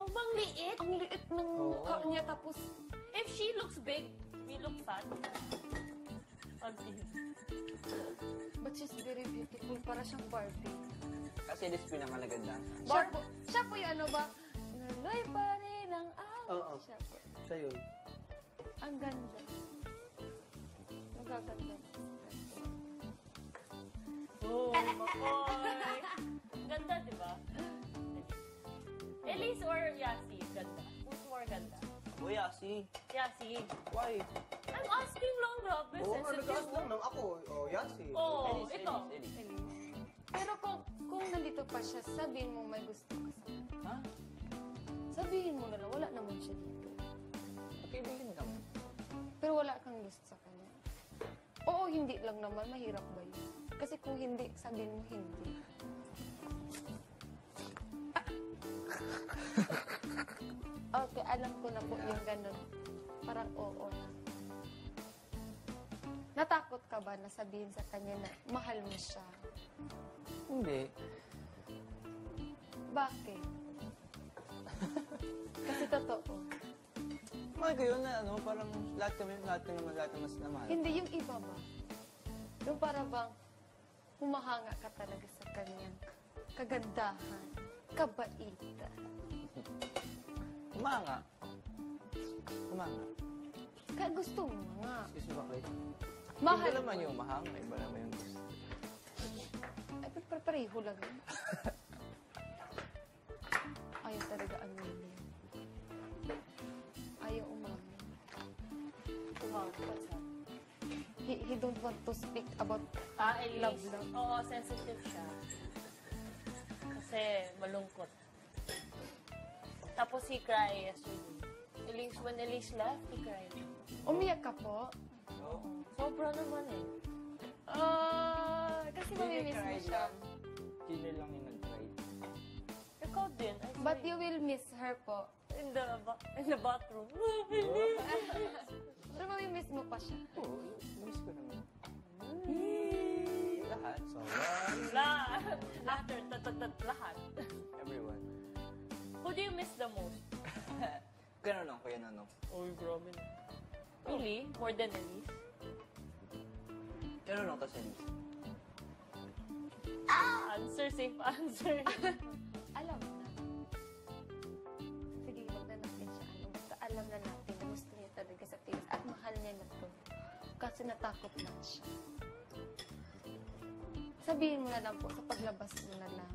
Ang liit. Ang liit ng mukha niya, tapos... If she looks big, we look fat. But she's very beautiful. Para siyang Barbie. Kasi this pinakamaganda. Siya po yung ano ba? Nuloy pa rin ang awit. Oo. Siya po. Siya yun. Ang ganda. Magaganda. Oh, Makoy. Ganda, di ba? Elise or Yasi? Ganda. Who's more ganda? O, Yasi. Yasi. Why? I'm asking lang, grabe. Oo nga, Sensitive nag-ask mo. lang ng ako. Oh, Yasi. Oh, Elise, ito. Elise, Elise. Pero kung nandito pa siya, sabihin mo may gusto ka sa kanya. Ha? Sabihin mo na lang, wala naman siya dito. Kaibigan kami. Pero wala kang gusto sa kanya. Oo, hindi lang naman. Mahirap ba yun? Kasi kung hindi, sabihin mo hindi. Okay, alam ko na po yung ganun. Parang oo na. Natakot ka ba na sabihin sa kanya na mahal mo siya? Hindi. Bakit? Kasi totoo. Mahal ko yun na ano, parang lahat mas namahal. Hindi yung iba ba? Yung para bang humahanga ka talaga sa kanyang kagandahan, kabaitan. Umanga. Umanga. Kaya gusto mo nga. Excuse me, bakit? Mahal Iba naman mo. yung mahanga, iba naman yung gusto. Ay, pareho lang yun. Ayaw talaga aminin. Ayaw umamin. What's that? He don't want to speak about Elise. love. Oo, sensitive siya. Kasi malungkot. Tapos he cried yesterday. Elise, when Elise left, he cried. Umiyak ka po? Oo. Sobra naman eh. Kasi mamimiss mo siya. Killer lang yung nag-try. Ikaw din. I But saw you will miss her po. in the bathroom. Pero mamimiss mo pa siya. Oo, miss ko naman. Lahat. So, Lahat. After, lahat. everyone. Who do you miss the most? Kuya Nonong, Kuya Nonong. Oh, grabe na. Really? More than Elise? Kuya Nonong, tas Elise. Answer, safe answer. Alam na. Sige, wag na natin siya. Basta alam na natin na gusto niya talaga sa tiis at mahal niya na to. Kasi natakot lang siya. Sabihin mo na lang po sa paglabas mo na lang.